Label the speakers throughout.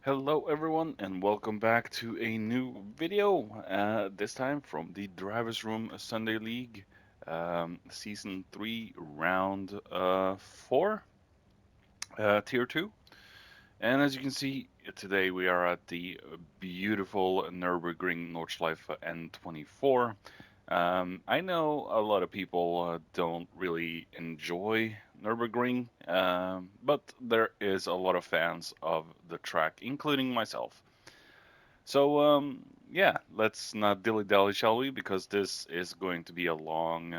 Speaker 1: Hello everyone and welcome back to a new video, this time from the Drivers Room Sunday League, Season 3, Round 4, Tier 2. And as you can see, today we are at the beautiful Nürburgring Nordschleife N24. I know a lot of people don't really enjoy Nürburgring, but there is a lot of fans of the track, including myself. So, yeah, let's not dilly-dally, shall we? Because this is going to be a long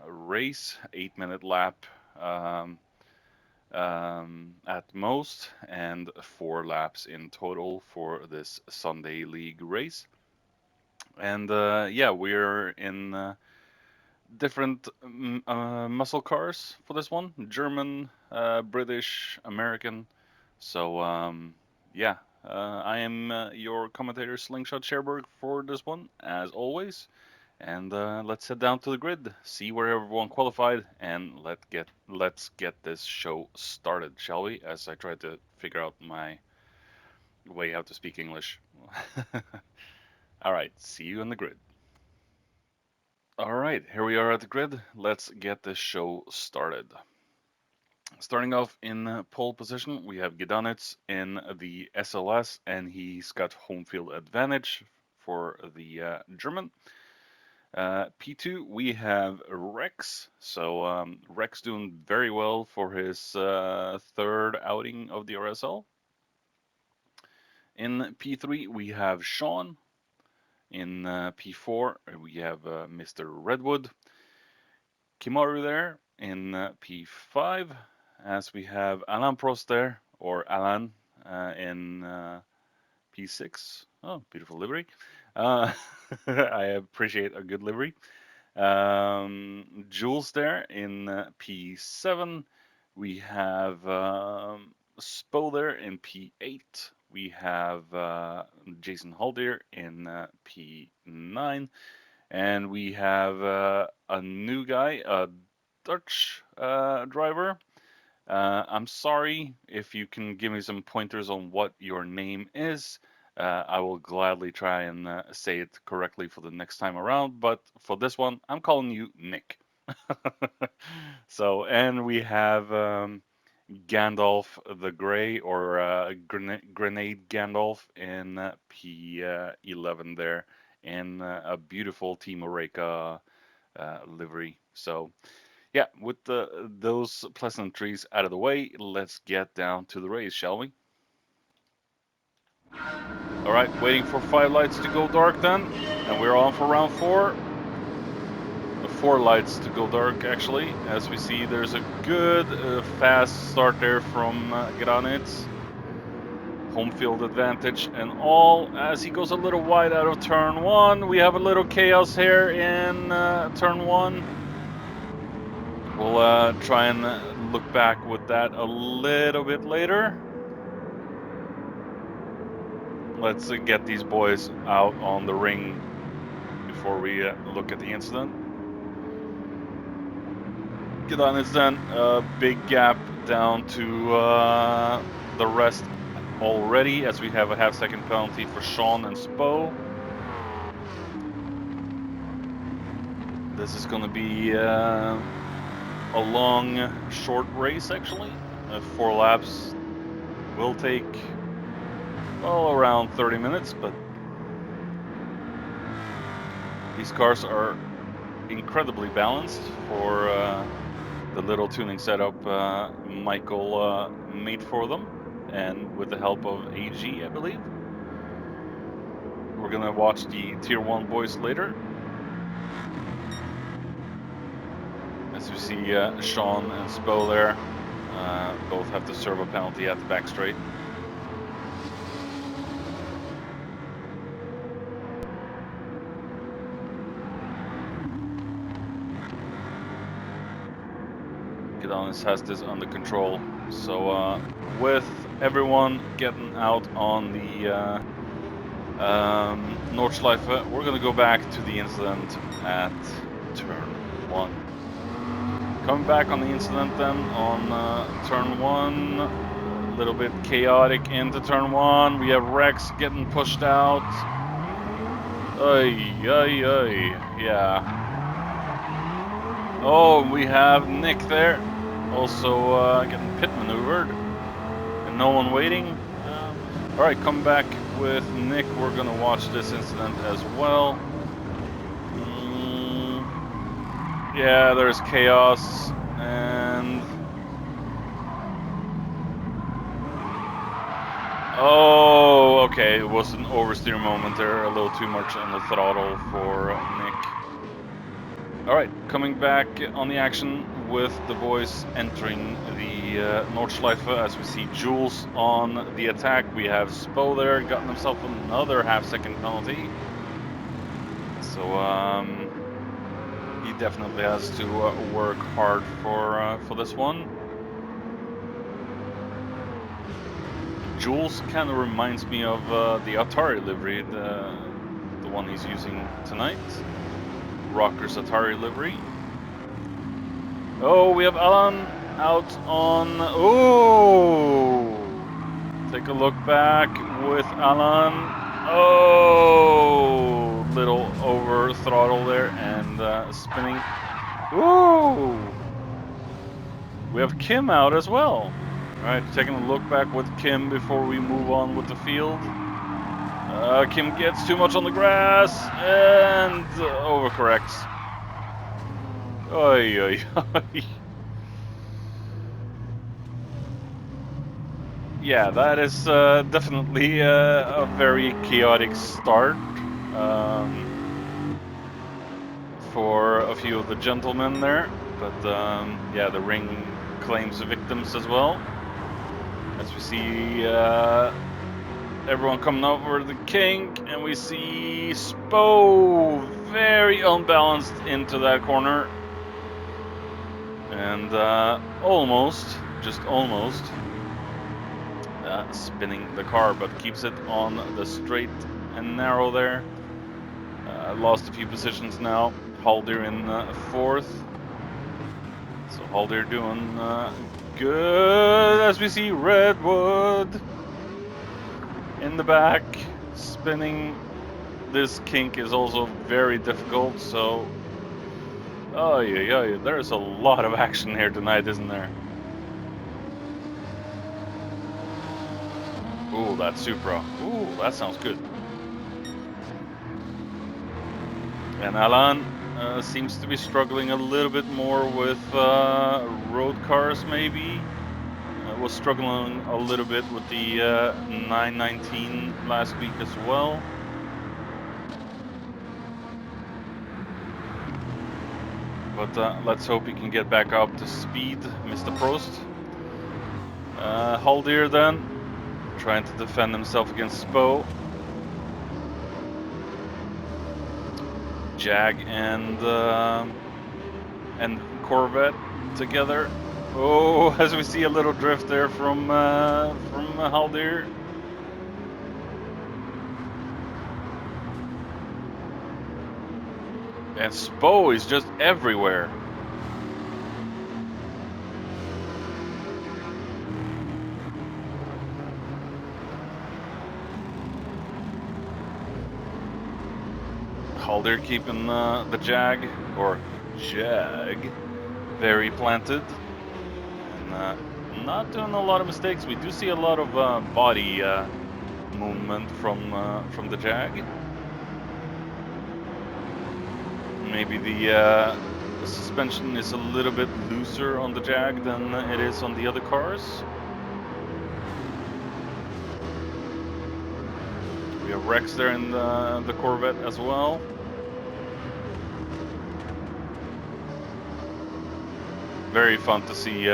Speaker 1: race, 8-minute lap um, at most, and 4 laps in total for this Sunday League race. And yeah, we're in different muscle cars for this one: German, British, American. So yeah, I am your commentator Slingshot Cherberg for this one, as always. And let's head down to the grid, see where everyone qualified, and let's get this show started, shall we? As I try to figure out my way how to speak English. All right, see you on the grid. All right, here we are at the grid. Let's get this show started. Starting off in pole position, we have Gedanitz in the SLS, and he's got home field advantage for the German. P2, we have Rex. So Rex doing very well for his third outing of the DRSL. In P3, we have Sean. In P4, we have Mr. Redwood. Kimaru there in P5, as we have Alan Prost there, or Alan in P6. Oh, beautiful livery. Uh, I appreciate a good livery. Jules there in P7. We have Spo there in P8. We have Jason Haldier in P9. And we have a new guy, a Dutch driver. I'm sorry if you can give me some pointers on what your name is. I will gladly try and say it correctly for the next time around, but for this one, I'm calling you Nick. So, and we have Gandalf the Grey, or Grenade Gandalf in P11 there, in a beautiful Team Oreca livery. So, yeah, with those pleasantries out of the way, let's get down to the race, shall we? All right, waiting for 5 lights to go dark then, and we're on for round 4. 4 lights to go dark, actually. As we see, there's a good fast start there from Granitz. Home field advantage and all. As he goes a little wide out of turn 1, we have a little chaos here in turn 1. We'll try and look back with that a little bit later. Let's get these boys out on the ring before we look at the incident. Gedan is then a big gap down to the rest already, as we have a half-second penalty for Sean and Spo. This is going to be a long, short race, actually. 4 laps will take, well, around 30 minutes, but these cars are incredibly balanced for the little tuning setup Michael made for them, and with the help of AG, I believe. We're gonna watch the Tier 1 boys later. As you see, Sean and Spo there both have to serve a penalty at the back straight. Gidonis has this under control. So with everyone getting out on the Nordschleife, we're gonna go back to the incident at turn 1. Coming back on the incident then on turn 1, little bit chaotic into turn 1. We have Rex getting pushed out. Ay, ay, ay. Yeah. Oh, we have Nick there. Also getting pit maneuvered. And no one waiting. Alright, come back with Nick. We're gonna watch this incident as well. Yeah, there's chaos. And... oh, okay, it was an oversteer moment there, a little too much on the throttle for Nick. Alright, coming back on the action with the boys entering the Nordschleife as we see Jules on the attack. We have Spo there, gotten himself another half-second penalty. So he definitely has to work hard for this one. Jules kind of reminds me of the Atari livery, the one he's using tonight. Rocker's Atari livery. Oh, we have Alan out on... oh! Take a look back with Alan. Oh! Little over throttle there and spinning. Ooh! We have Kim out as well. Alright, taking a look back with Kim before we move on with the field. Kim gets too much on the grass and overcorrects. Oy, oy, oy. Yeah, that is definitely a very chaotic start for a few of the gentlemen there. But yeah, the ring claims the victims as well. As we see everyone coming over the kink, and we see Spo very unbalanced into that corner. And almost, just almost, spinning the car, but keeps it on the straight and narrow there. Lost a few positions now. Haldir in 4th. So Haldir doing good as we see Redwood in the back spinning. This kink is also very difficult, so oh yeah, there's a lot of action here tonight, isn't there? Ooh, that Supra. Ooh, that sounds good. And Alan seems to be struggling a little bit more with road cars, maybe. Was struggling a little bit with the 919 last week as well. But let's hope he can get back up to speed, Mr. Prost. Haldir then, trying to defend himself against Spo. Jag and Corvette together. Oh, as we see a little drift there from Haldir. And Spo is just everywhere. Haldir keeping the Jag, or Jag, very planted. And not doing a lot of mistakes. We do see a lot of body movement from the Jag. Maybe the suspension is a little bit looser on the Jag than it is on the other cars. We have Rex there in the Corvette as well. Very fun to see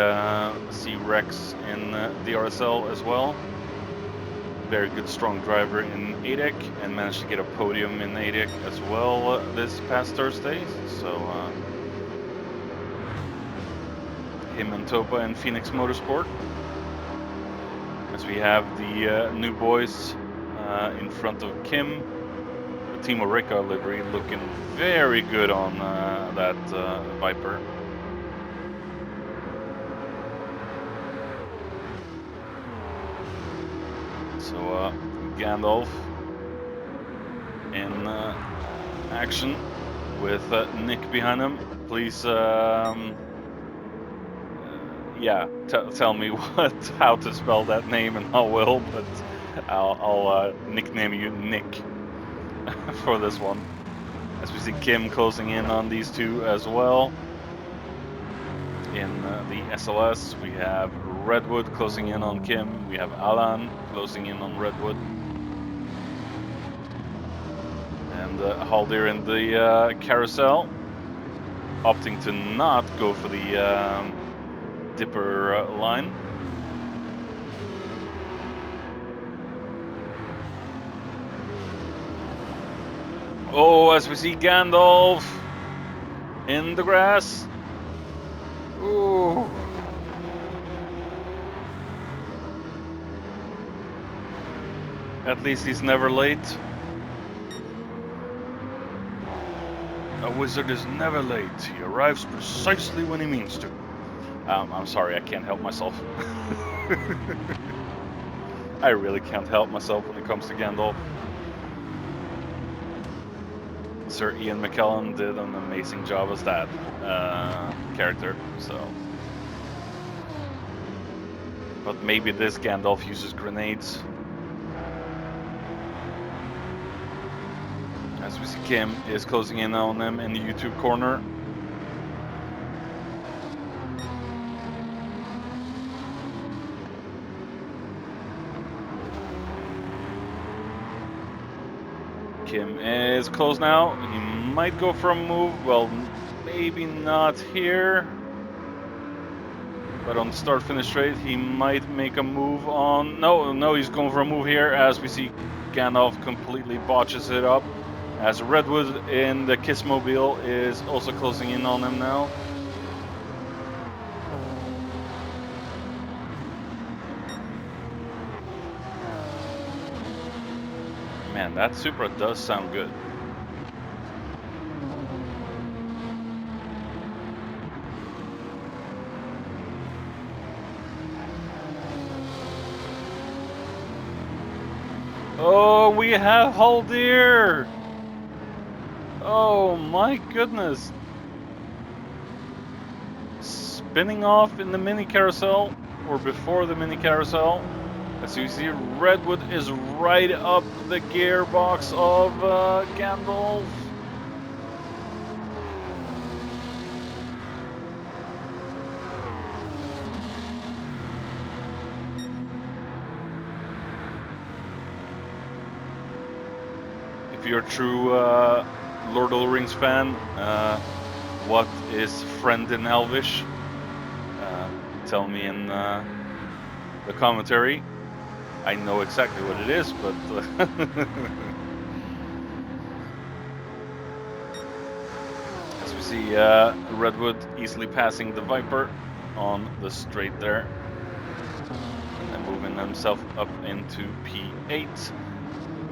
Speaker 1: Rex in DRSL as well. Very good, strong driver in ADEC, and managed to get a podium in ADEC as well this past Thursday. So him and Topa in Phoenix Motorsport. As we have the new boys in front of Kim, the Team Orica livery looking very good on that Viper. So Gandalf in action with Nick behind him. Please, yeah, tell me how to spell that name, and I will. But I'll nickname you Nick for this one. As we see Kim closing in on these two as well. In the SLS, we have Redwood closing in on Kim. We have Alan closing in on Redwood. And Haldir in the carousel, opting to not go for the dipper line. Oh, as we see Gandalf in the grass. Ooh. At least he's never late. A wizard is never late. He arrives precisely when he means to. I'm sorry, I can't help myself. I really can't help myself when it comes to Gandalf. Sir Ian McKellen did an amazing job as that character, so. But maybe this Gandalf uses grenades. As we see Kim is closing in on them in the YouTube corner. Kim is close now. He might go for a move. Well, maybe not here. But on the start-finish straight, he might make a move on... No, he's going for a move here as we see Gandalf completely botches it up. As Redwood in the Kissmobile is also closing in on him now. Man, that Supra does sound good. Oh, we have Haldir! Oh my goodness! Spinning off in the mini carousel, or before the mini carousel. As you see, Redwood is right up the gearbox of Gandalf. If you're a true Lord of the Rings fan, what is friend in Elvish? Tell me in the commentary. I know exactly what it is, but as we see Redwood easily passing the Viper on the straight there and moving himself up into P8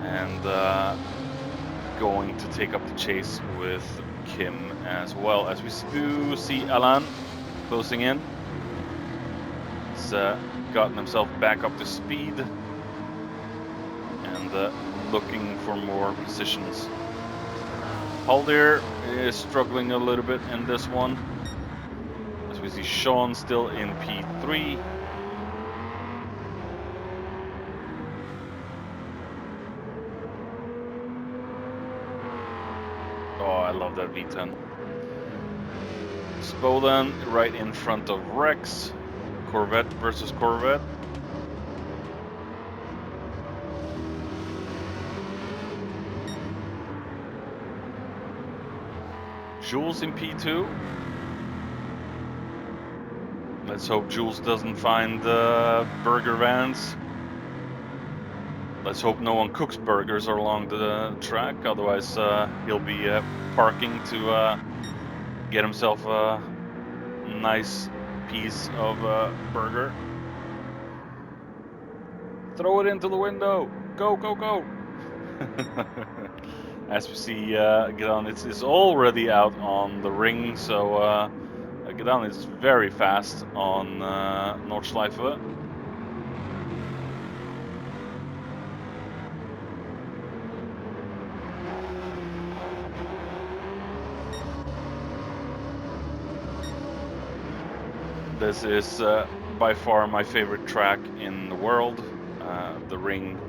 Speaker 1: and going to take up the chase with Kim as well. As we do see Alan closing in. He's gotten himself back up to speed and looking for more positions. Haldir is struggling a little bit in this one. As we see Sean still in P3. Oh, I love that V10. Spodan right in front of Rex. Corvette versus Corvette. Jules in P2. Let's hope Jules doesn't find burger vans. Let's hope no one cooks burgers along the track, otherwise he'll be parking to get himself a nice piece of burger. Throw it into the window! Go, go, go! As we see Gedan is already out on the ring, so Gedan is very fast on Nordschleife. This is by far my favorite track in the world. The ring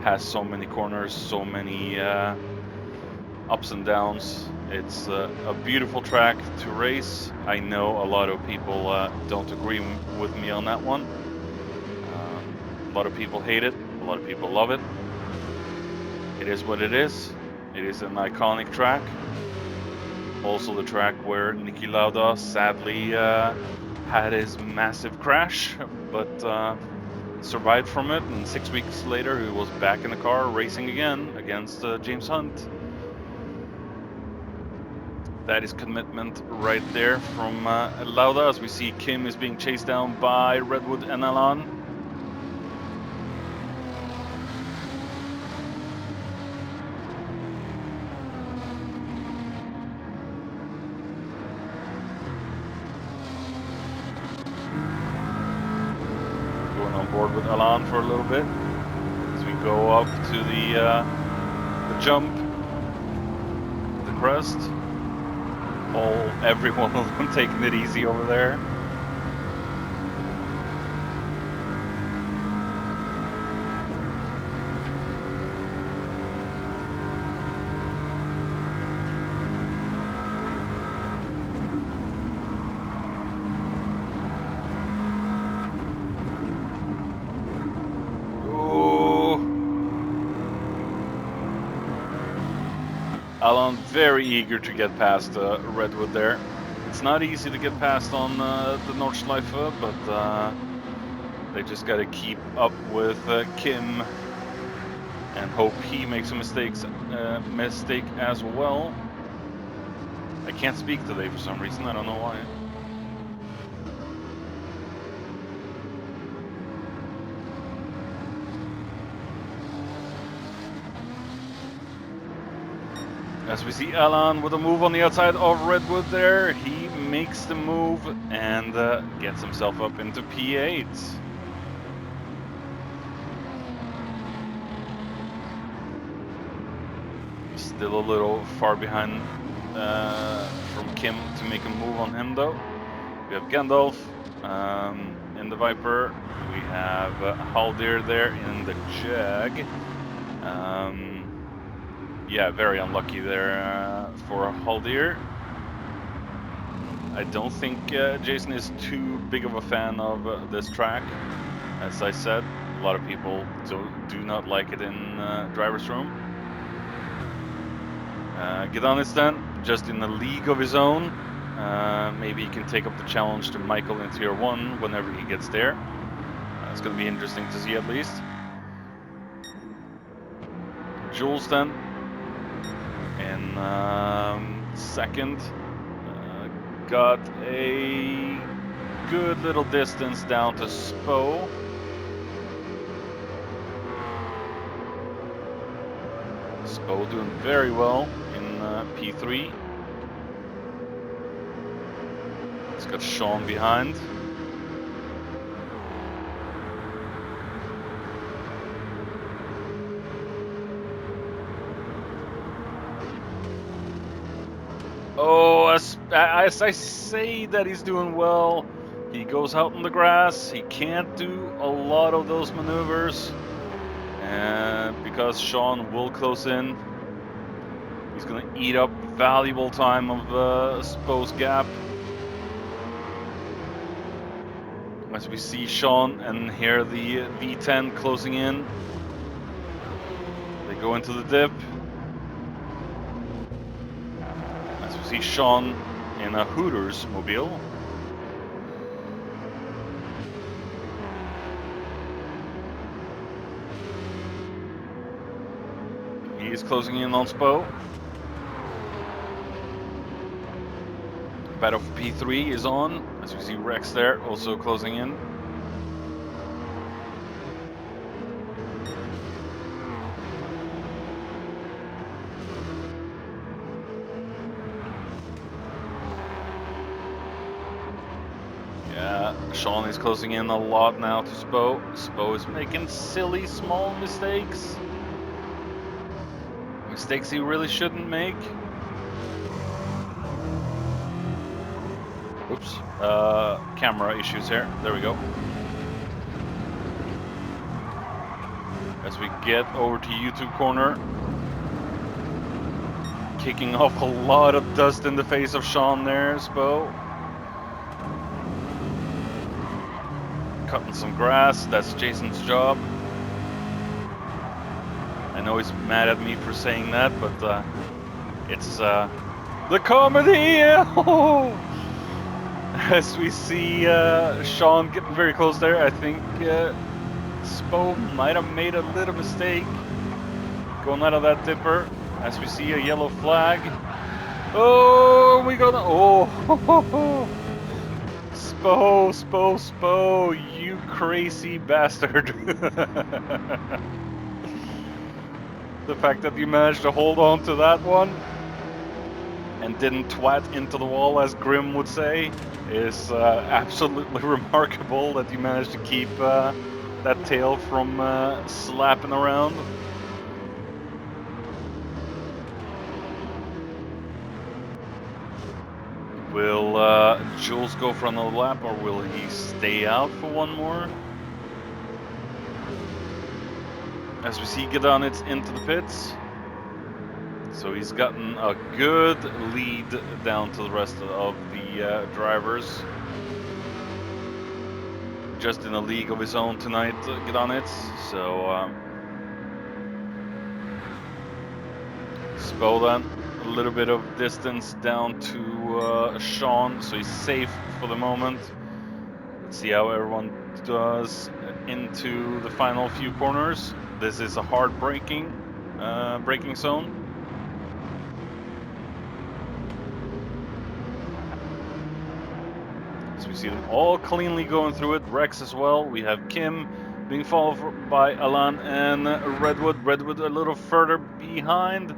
Speaker 1: has so many corners, so many ups and downs. It's a beautiful track to race. I know a lot of people don't agree with me on that one. A lot of people hate it, a lot of people love it. It is what it is. It is an iconic track. Also the track where Niki Lauda sadly had his massive crash, but survived from it, and 6 weeks later he was back in the car racing again against James Hunt. That is commitment right there from Lauda, as we see Kim is being chased down by Redwood and Alan. Going on board with Alan for a little bit as we go up to the jump, the crest. Every one of them taking it easy over there. Alan very eager to get past Redwood there. It's not easy to get past on the Nordschleife, but they just got to keep up with Kim and hope he makes a mistake as well. I can't speak today for some reason, I don't know why. As we see Alan with a move on the outside of Redwood there, he makes the move and gets himself up into P8. He's still a little far behind from Kim to make a move on him though. We have Gandalf in the Viper, we have Haldir there in the Jag. Yeah, very unlucky there for Haldir. I don't think Jason is too big of a fan of this track. As I said, a lot of people do not like it in driver's room. Gedanistan, just in a league of his own. Maybe he can take up the challenge to Michael in Tier 1 whenever he gets there. It's going to be interesting to see at least. Jules then in second, got a good little distance down to Spo. Spo doing very well in P3. It's got Sean behind. Oh, as I say that he's doing well, he goes out on the grass. He can't do a lot of those maneuvers, and because Sean will close in, he's going to eat up valuable time of Spo's gap. As we see Sean and hear the V10 closing in, they go into the dip. See Sean in a Hooters mobile. He is closing in on Spo. Battle for P3 is on, as we see Rex there also closing in. Sean is closing in a lot now to Spo. Spo is making silly small mistakes. Mistakes he really shouldn't make. Oops. Camera issues here. There we go. As we get over to YouTube corner. Kicking off a lot of dust in the face of Sean there, Spo. Cutting some grass. That's Jason's job. I know he's mad at me for saying that, but it's the comedy! As we see Sean getting very close there, I think Spo might have made a little mistake going out of that dipper. As we see a yellow flag. Oh, we got oh! Spo, you crazy bastard. The fact that you managed to hold on to that one and didn't twat into the wall, as Grim would say, is absolutely remarkable. That you managed to keep that tail from slapping around. Will Jules go for another lap, or will he stay out for one more? As we see Gedanitz into the pits. So he's gotten a good lead down to the rest of the drivers. Just in a league of his own tonight, Gedanitz. So Spodan, a little bit of distance down to Sean, so he's safe for the moment. Let's see how everyone does into the final few corners. This is a hard braking zone. So we see them all cleanly going through it. Rex as well. We have Kim being followed by Alan and Redwood. Redwood a little further behind.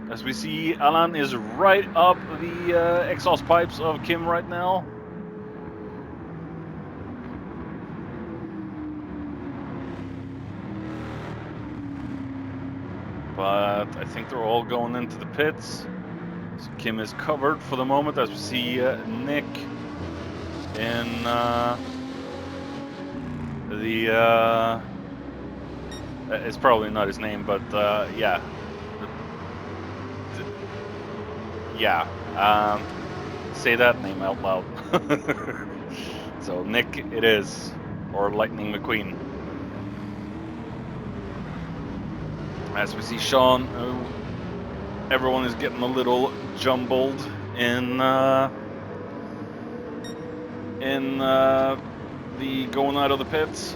Speaker 1: As we see, Alan is right up the exhaust pipes of Kim right now. But I think they're all going into the pits. So Kim is covered for the moment, as we see Nick in it's probably not his name, but yeah. Yeah. Say that name out loud. So Nick it is, or Lightning McQueen. As we see Sean, everyone is getting a little jumbled in the going out of the pits.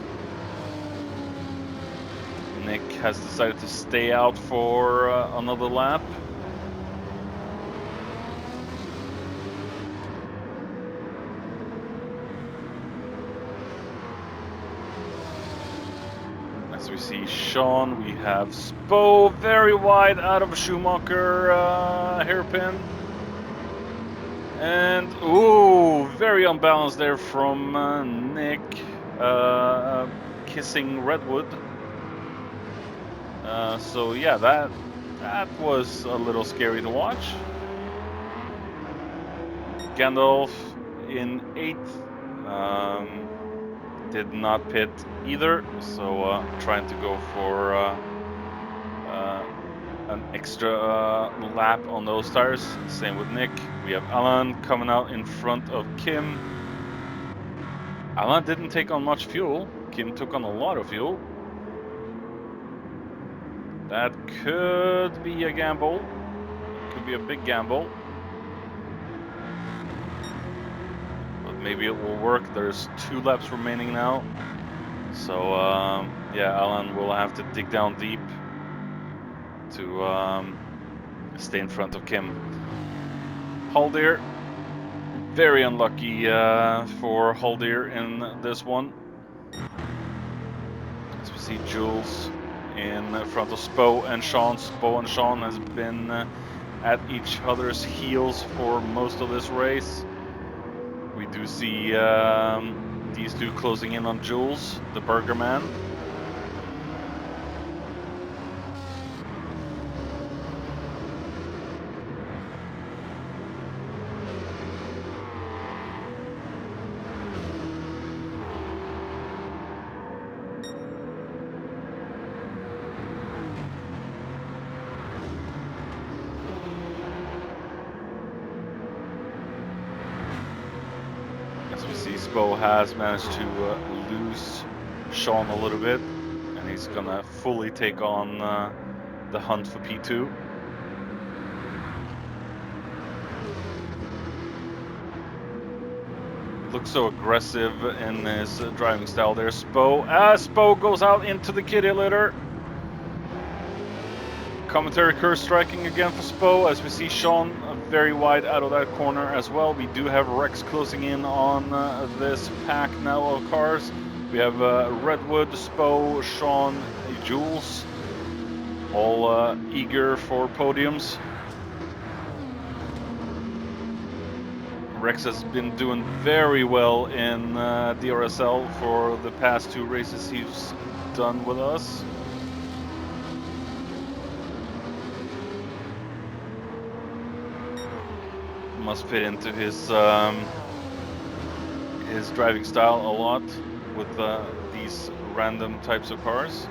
Speaker 1: Nick has decided to stay out for another lap. As we see Sean, we have Spo very wide out of Schumacher hairpin. And, ooh, very unbalanced there from Nick, kissing Redwood. So yeah, that was a little scary to watch. Gandalf in 8th. Did not pit either, so trying to go for an extra lap on those tires. Same with Nick. We have Alan coming out in front of Kim. Alan didn't take on much fuel. Kim took on a lot of fuel. That could be a gamble. Could be a big gamble. Maybe it will work. There's 2 laps remaining now. So, yeah, Alan will have to dig down deep to stay in front of Kim. Haldir, very unlucky for Haldir in this one. As we see Jules in front of Spo and Sean. Spo and Sean has been at each other's heels for most of this race. We do see these two closing in on Jules, the Burger Man. Spo has managed to lose Sean a little bit, and he's gonna fully take on the hunt for P2. Looks so aggressive in his driving style there, Spo. Spo goes out into the kitty litter. Commentary curse striking again for Spo, as we see Sean very wide out of that corner as well. We do have Rex closing in on this pack now of cars. We have Redwood, Spo, Sean, Jules, all eager for podiums. Rex has been doing very well in DRSL for the past 2 races he's done with us. Must fit into his driving style a lot with these random types of cars.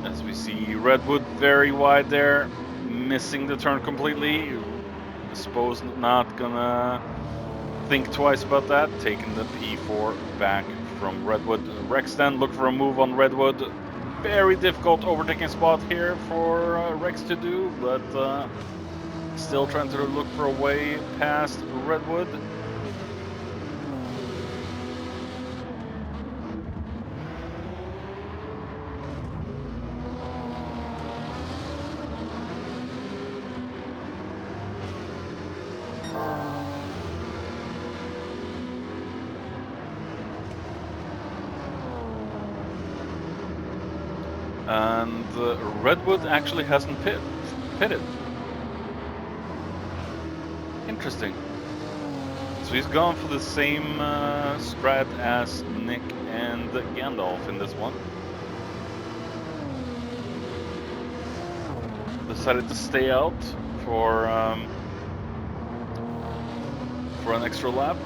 Speaker 1: As we see Redwood very wide there, missing the turn completely. I suppose not gonna think twice about that, taking the P4 back from Redwood. Rex then look for a move on Redwood. Very difficult overtaking spot here for Rex to do, but still trying to look for a way past Redwood. And Redwood actually hasn't pitted. Interesting. So he's gone for the same strat as Nick and Gandalf in this one. Decided to stay out for an extra lap.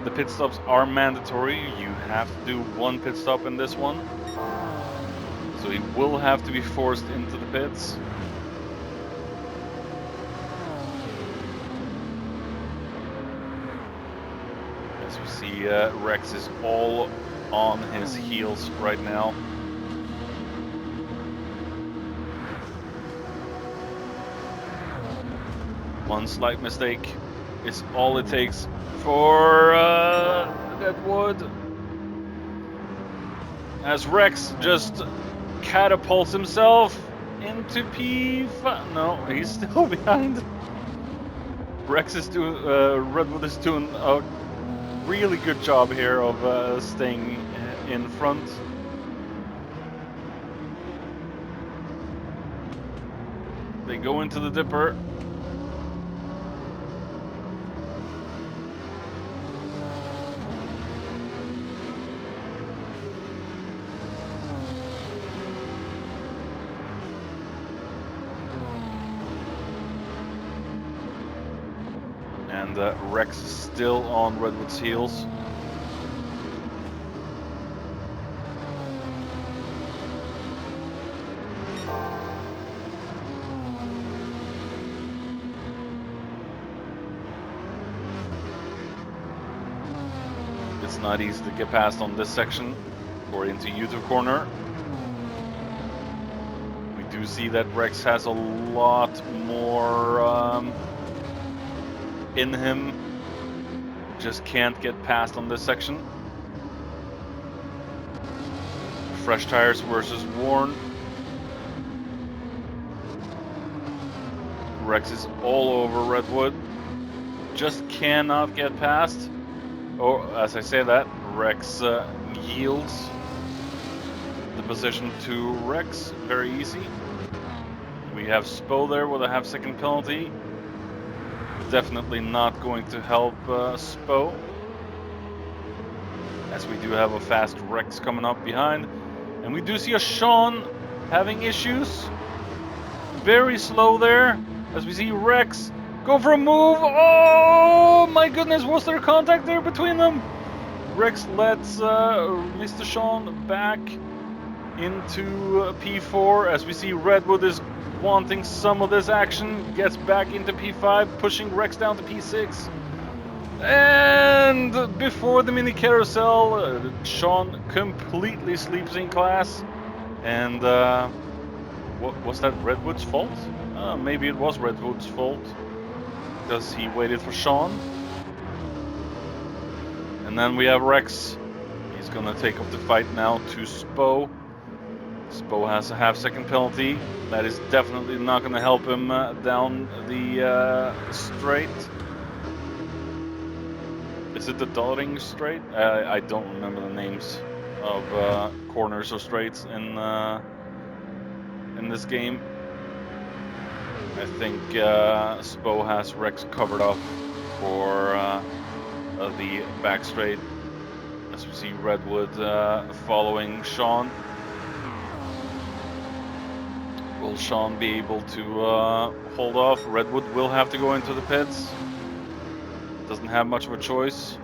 Speaker 1: The pit stops are mandatory. You have to do 1 pit stop in this one. So he will have to be forced into the pits. As we see, Rex is all on his heels right now. One slight mistake is all it takes for Redwood. As Rex just catapults himself into P5. No, he's still behind. Rex is doing, Redwood is doing a really good job here of staying in front. They go into the dipper. And Rex is still on Redwood's heels. It's not easy to get past on this section or into YouTube corner. We do see that Rex has a lot more in him, just can't get past on this section. Fresh tires versus worn. Rex is all over Redwood, just cannot get past. Or as I say that, Rex yields the position to Rex very easy. We have Spo there with a half-second penalty. Definitely not going to help Spo, as we do have a fast Rex coming up behind, and we do see a Sean having issues. Very slow there, as we see Rex go for a move. Oh my goodness, was there contact there between them? Rex lets Mr. Sean back, into P4 as we see Redwood is wanting some of this action, gets back into P5, pushing Rex down to P6. And before the mini carousel, Sean completely sleeps in class. And what was that Redwood's fault? Maybe it was Redwood's fault because he waited for Sean. And then we have Rex. He's gonna take up the fight now to Spo. Spo has a half-second penalty. That is definitely not gonna help him down the straight. Is it the Dotting straight? I don't remember the names of corners or straights in this game. I think Spo has Rex covered up for the back straight. As we see Redwood following Sean. Will Sean be able to hold off? Redwood will have to go into the pits. Doesn't have much of a choice.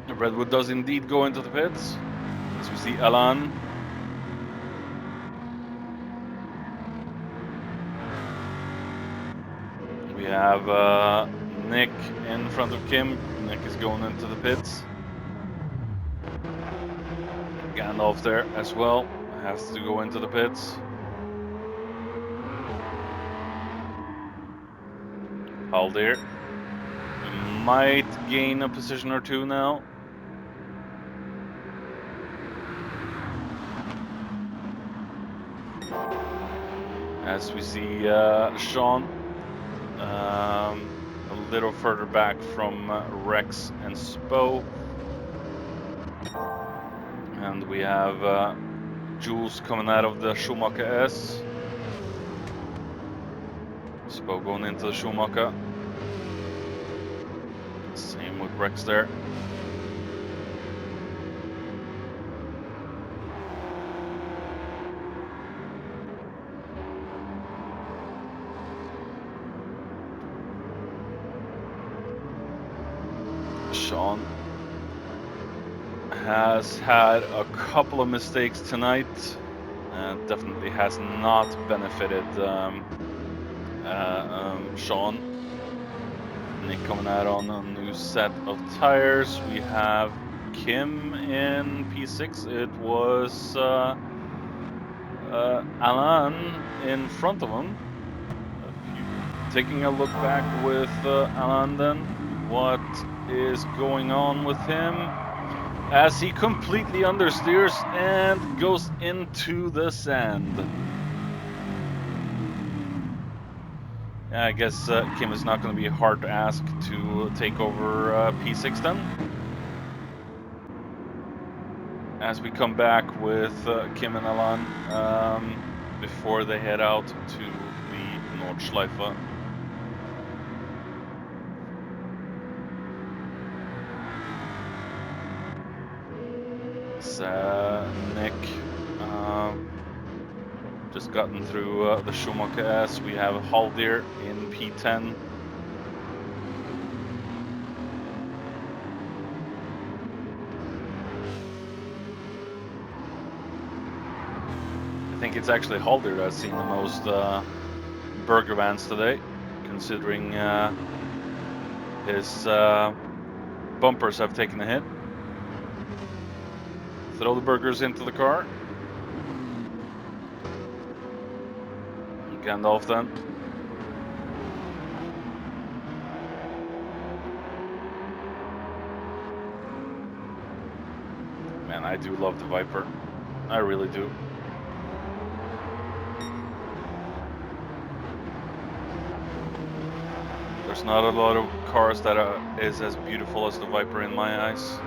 Speaker 1: Redwood does indeed go into the pits. As we see Alan. We have Nick in front of Kim. Nick is going into the pits. Gandalf there as well. Has to go into the pits. Haldir might gain a position or two now. As we see Sean a little further back from Rex and Spo. And we have Jules coming out of the Schumacher S. Spo going into the Schumacher. Same with Rex there. Sean has had a couple of mistakes tonight. Definitely has not benefited Sean. Nick coming out on a new set of tires. We have Kim in P6. It was Alan in front of him. Taking a look back with Alan then. What is going on with him? As he completely understeers and goes into the sand. Yeah, I guess Kim is not going to be hard to ask to take over P6 then. As we come back with Kim and Alan before they head out to the Nordschleife. Nick just gotten through the Schumacher S. We have Haldir in P10. I think it's actually Haldir that's seen the most burger vans today, considering his bumpers have taken a hit. Throw the burgers into the car. Gandalf then. Man, I do love the Viper. I really do. There's not a lot of cars that is as beautiful as the Viper in my eyes.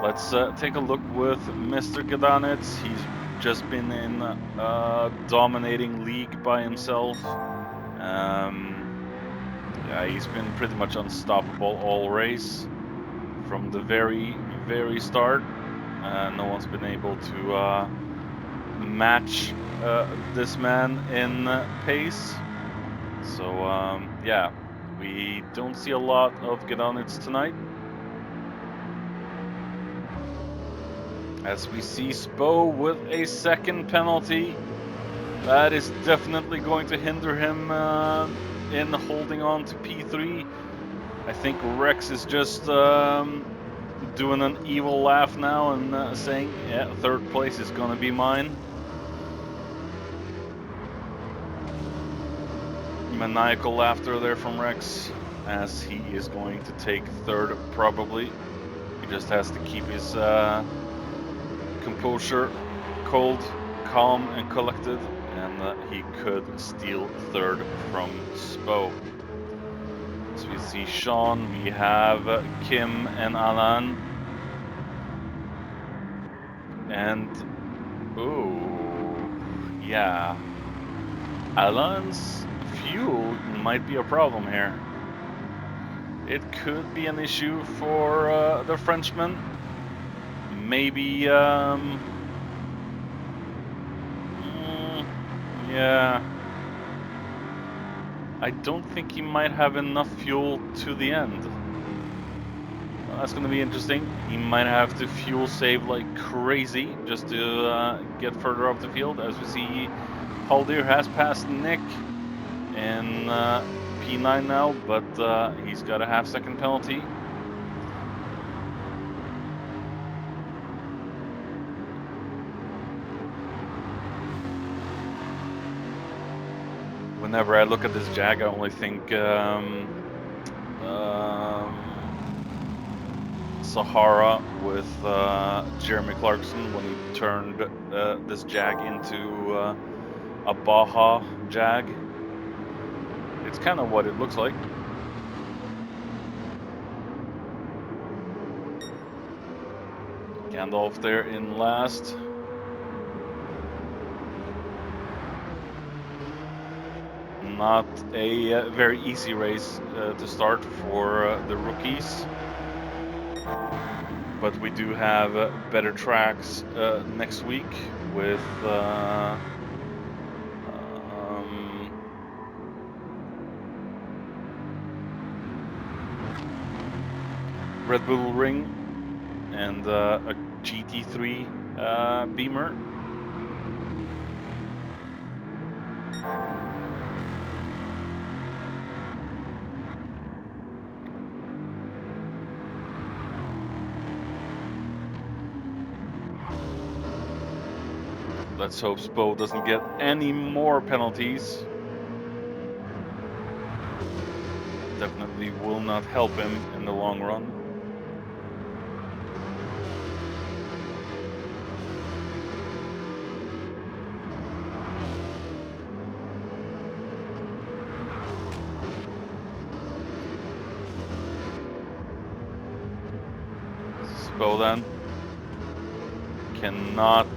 Speaker 1: Let's take a look with Mr. Gadanitz. He's just been in a dominating league by himself. Yeah, he's been pretty much unstoppable all race from the very start. No one's been able to match this man in pace. So yeah, we don't see a lot of Gedonitz tonight. As we see Spo with a second penalty. That is definitely going to hinder him in holding on to P3. I think Rex is just doing an evil laugh now and saying, yeah, third place is gonna be mine. Maniacal laughter there from Rex, as he is going to take third probably. He just has to keep his composure cold, calm and collected, and he could steal third from Spo. So we see Sean, we have Kim and Alan. And, ooh, yeah. Alan's fuel might be a problem here. It could be an issue for the Frenchman. Maybe, yeah. I don't think he might have enough fuel to the end. That's going to be interesting. He might have to fuel save like crazy just to get further up the field. As we see, Haldir has passed Nick in P9 now, but he's got a half-second penalty. Whenever I look at this Jag, I only think Sahara with Jeremy Clarkson when he turned this Jag into a Baja Jag. It's kind of what it looks like. Gandalf there in last. Not a very easy race to start for the rookies. But we do have better tracks next week with Red Bull Ring and a GT3 Beamer. Let's hope Spo doesn't get any more penalties. Definitely will not help him in the long run. Spo then cannot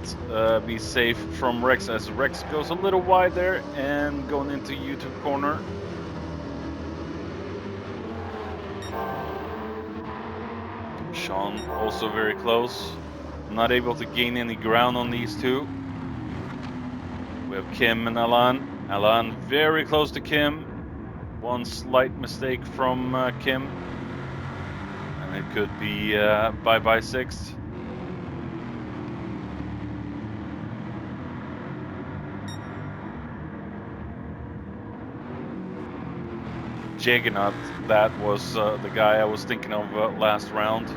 Speaker 1: be safe from Rex, as Rex goes a little wide there and going into YouTube corner. Sean also very close, not able to gain any ground on these two. We have Kim and Alan. Alan very close to Kim. One slight mistake from Kim, and it could be bye-bye sixth. Jaggernaut, that was the guy I was thinking of last round.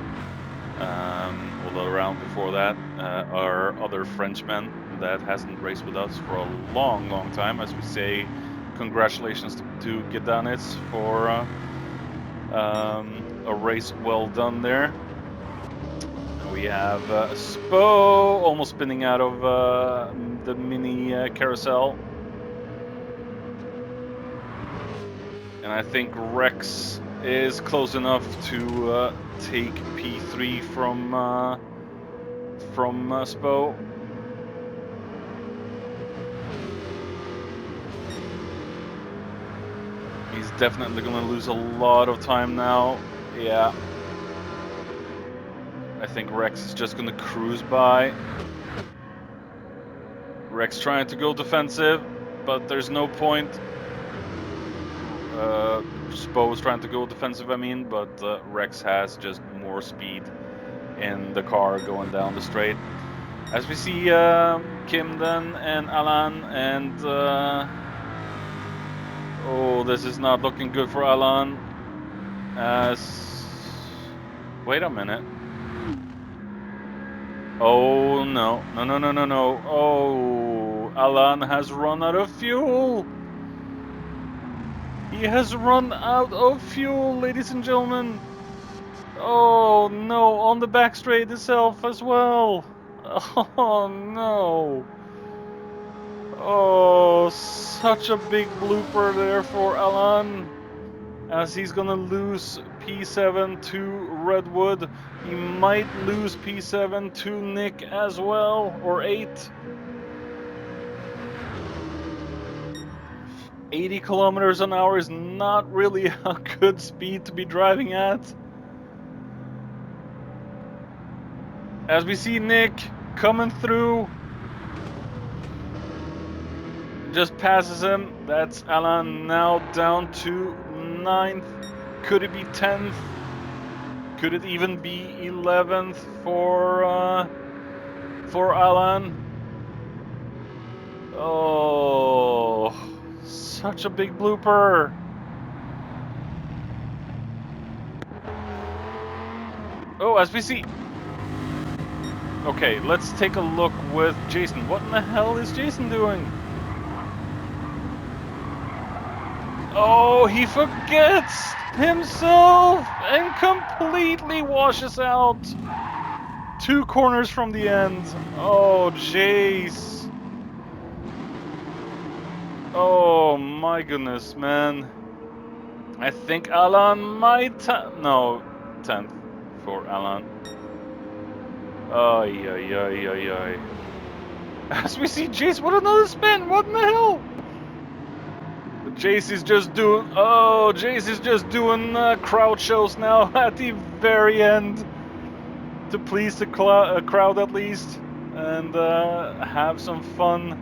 Speaker 1: Although the round before that, our other Frenchman that hasn't raced with us for a long time. As we say, congratulations to Gedonitz for a race well done there. We have Spo almost spinning out of the mini carousel. And I think Rex is close enough to take P3 from Spo. He's definitely gonna lose a lot of time now. Yeah. I think Rex is just gonna cruise by. Rex trying to go defensive, but there's no point. Spo is trying to go defensive, I mean, but Rex has just more speed in the car going down the straight. As we see Kimden and Alan, and oh, this is not looking good for Alan. Wait a minute. Oh no, no, no, no, no, no. Oh, Alan has run out of fuel. He has run out of fuel, ladies and gentlemen. Oh no, on the back straight itself as well. Oh no. Oh, such a big blooper there for Alan. As he's gonna lose P7 to Redwood. He might lose P7 to Nick as well, or 8. 80 kilometers an hour is not really a good speed to be driving at. As we see Nick coming through, just passes him. That's Alan now down to 9th. Could it be 10th? Could it even be 11th for Alan? Oh, such a big blooper. Oh, as we see. Okay, let's take a look with Jason. What in the hell is Jason doing? Oh, he forgets himself and completely washes out 2 corners from the end. Oh, Jace. Oh my goodness, man. I think Alan might... No, 10th for Alan. Ay, ay, ay, ay, ay. As we see Jace, what another spin! What in the hell? Jace is just doing... Oh, Jace is just doing crowd shows now at the very end. To please the crowd at least. And have some fun.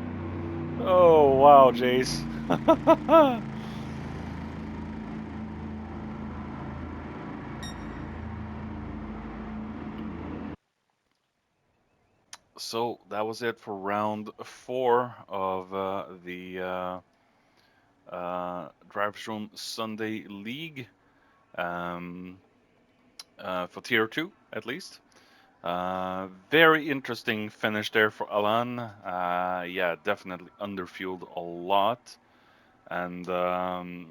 Speaker 1: Oh, wow, Jace. So that was it for round 4 of the Drivers Room Sunday League for Tier 2 at least. Very interesting finish there for Alan. Yeah, definitely underfueled a lot. And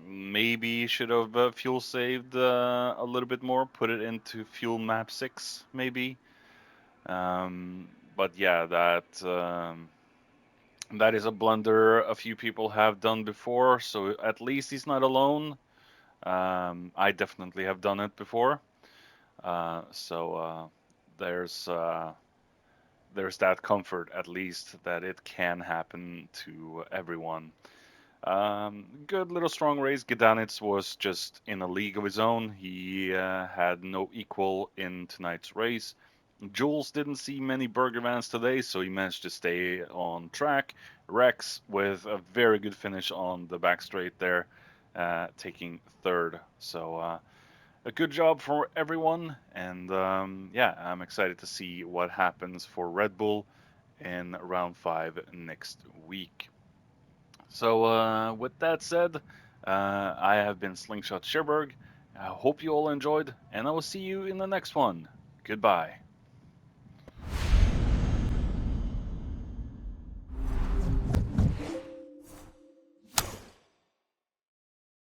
Speaker 1: maybe should have fuel saved a little bit more, put it into fuel map 6 maybe. But yeah, that is a blunder a few people have done before, so at least he's not alone. I definitely have done it before, so there's that comfort at least that it can happen to everyone. Good little strong race. Gedanitz was just in a league of his own. He had no equal in tonight's race. Jules didn't see many burger vans today, so he managed to stay on track. Rex with a very good finish on the back straight there, taking 3rd. So a good job for everyone, and yeah, I'm excited to see what happens for Red Bull in round 5 next week. So with that said, I have been Slingshot Sherberg. I hope you all enjoyed, and I will see you in the next one. Goodbye.